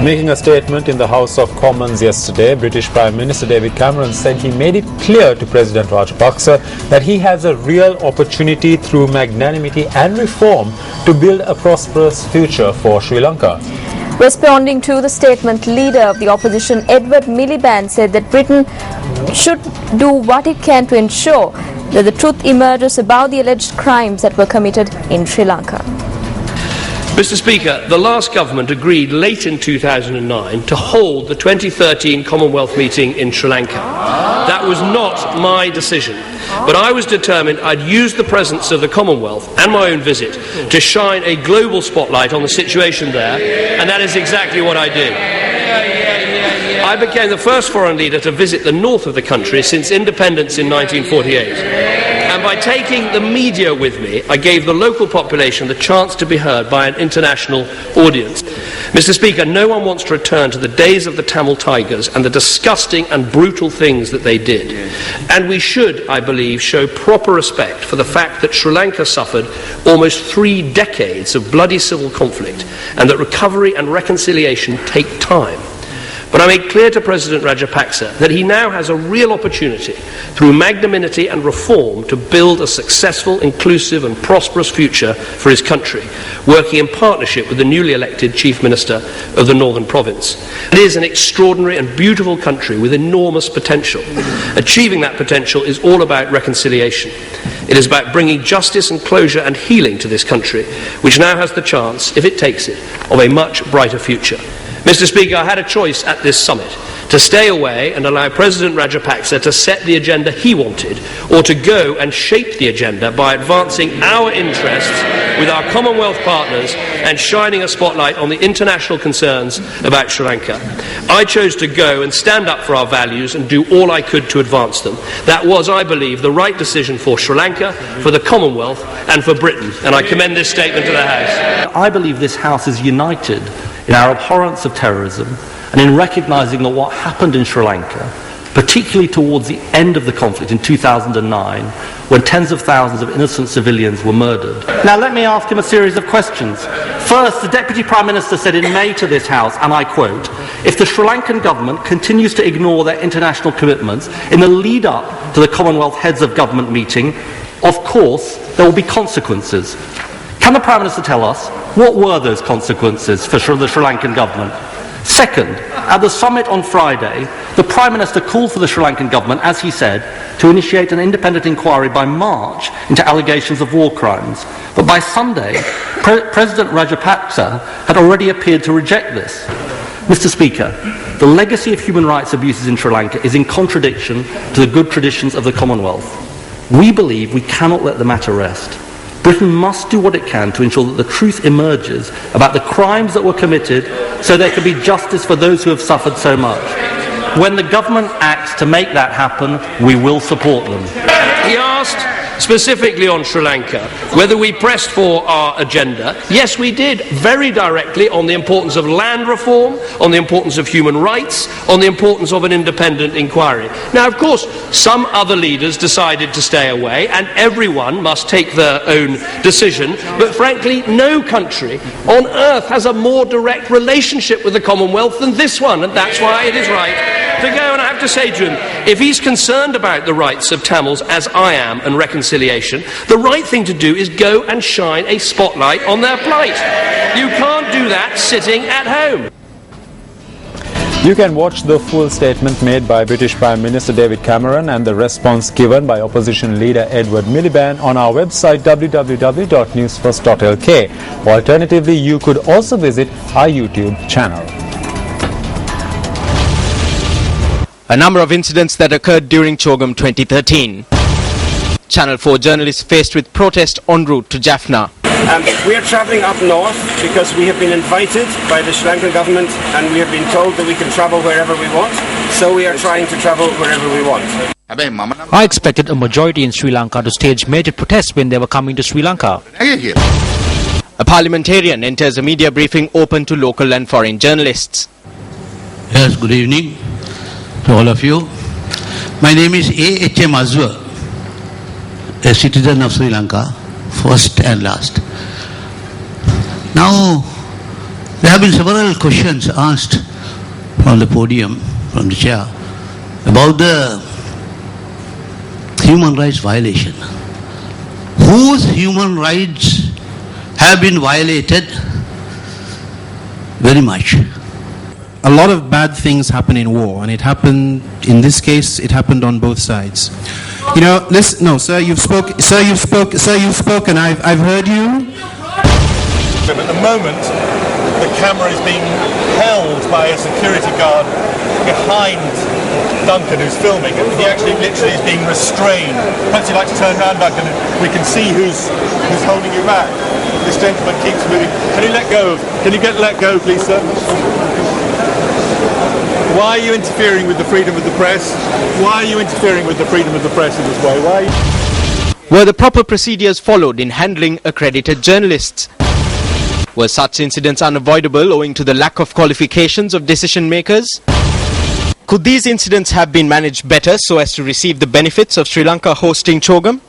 Making a statement in the House of Commons yesterday, British Prime Minister David Cameron said he made it clear to President Rajapaksa that he has a real opportunity through magnanimity and reform to build a prosperous future for Sri Lanka. Responding to the statement, leader of the opposition Edward Miliband said that Britain should do what it can to ensure that the truth emerges about the alleged crimes that were committed in Sri Lanka. Mr. Speaker, the last government agreed late in 2009 to hold the 2013 Commonwealth meeting in Sri Lanka. That was not my decision, but I was determined I'd use the presence of the Commonwealth and my own visit to shine a global spotlight on the situation there, and that is exactly what I did. I became the first foreign leader to visit the north of the country since independence in 1948. And by taking the media with me, I gave the local population the chance to be heard by an international audience. Mr. Speaker, no one wants to return to the days of the Tamil Tigers and the disgusting and brutal things that they did. And we should, I believe, show proper respect for the fact that Sri Lanka suffered almost 3 decades of bloody civil conflict and that recovery and reconciliation take time. But I made clear to President Rajapaksa that he now has a real opportunity through magnanimity and reform to build a successful, inclusive and prosperous future for his country, working in partnership with the newly elected Chief Minister of the Northern Province. It is an extraordinary and beautiful country with enormous potential. Achieving that potential is all about reconciliation. It is about bringing justice and closure and healing to this country, which now has the chance, if it takes it, of a much brighter future. Mr. Speaker, I had a choice at this summit to stay away and allow President Rajapaksa to set the agenda he wanted, or to go and shape the agenda by advancing our interests with our Commonwealth partners and shining a spotlight on the international concerns about Sri Lanka. I chose to go and stand up for our values and do all I could to advance them. That was, I believe, the right decision for Sri Lanka, for the Commonwealth and for Britain. And I commend this statement to the House. I believe this House is united in our abhorrence of terrorism and in recognising that what happened in Sri Lanka, particularly towards the end of the conflict in 2009, when tens of thousands of innocent civilians were murdered. Now let me ask him a series of questions. First, the Deputy Prime Minister said in May to this House, and I quote, "If the Sri Lankan government continues to ignore their international commitments in the lead-up to the Commonwealth Heads of Government meeting, of course there will be consequences." Can the Prime Minister tell us what were those consequences for the Sri Lankan government? Second, at the summit on Friday, the Prime Minister called for the Sri Lankan government, as he said, to initiate an independent inquiry by March into allegations of war crimes. But by Sunday, President Rajapaksa had already appeared to reject this. Mr. Speaker, the legacy of human rights abuses in Sri Lanka is in contradiction to the good traditions of the Commonwealth. We believe we cannot let the matter rest. Britain must do what it can to ensure that the truth emerges about the crimes that were committed so there can be justice for those who have suffered so much. When the government acts to make that happen, we will support them. He asked specifically on Sri Lanka whether we pressed for our agenda. Yes, we did, very directly, on the importance of land reform, on the importance of human rights, on the importance of an independent inquiry. Now, of course, some other leaders decided to stay away, and everyone must take their own decision, but frankly, no country on earth has a more direct relationship with the Commonwealth than this one, and that's why it is right to go. And I have to say to him, if he's concerned about the rights of Tamils, as I am, and reconciliation, the right thing to do is go and shine a spotlight on their plight. You can't do that sitting at home. You can watch the full statement made by British Prime Minister David Cameron and the response given by opposition leader Edward Miliband on our website www.newsfirst.lk. Alternatively, you could also visit our YouTube channel. A number of incidents that occurred during Chogam 2013. Channel 4 journalists faced with protest en route to Jaffna. We are travelling up north because we have been invited by the Sri Lankan government and we have been told that we can travel wherever we want. So we are trying to travel wherever we want. I expected a majority in Sri Lanka to stage major protests when they were coming to Sri Lanka. A parliamentarian enters a media briefing open to local and foreign journalists. Yes, good evening to all of you. My name is A.H.M. Azwa, a citizen of Sri Lanka, first and last. Now, There have been several questions asked from the podium, from the chair, about the human rights violation. Whose human rights have been violated very much? A lot of bad things happen in war, and it happened, in this case, it happened on both sides. You know, listen, no, sir, you've spoken, I've heard you. At the moment, the camera is being held by a security guard behind Duncan, who's filming, and he actually literally is being restrained. Perhaps you'd like to turn around, Duncan, and we can see who's holding you back. This gentleman keeps moving. Can you let go? Can you let go, please, sir? Why are you interfering with the freedom of the press? Why are you interfering with the freedom of the press in this way? Why? Were the proper procedures followed in handling accredited journalists? Were such incidents unavoidable owing to the lack of qualifications of decision makers? Could these incidents have been managed better so as to receive the benefits of Sri Lanka hosting CHOGM?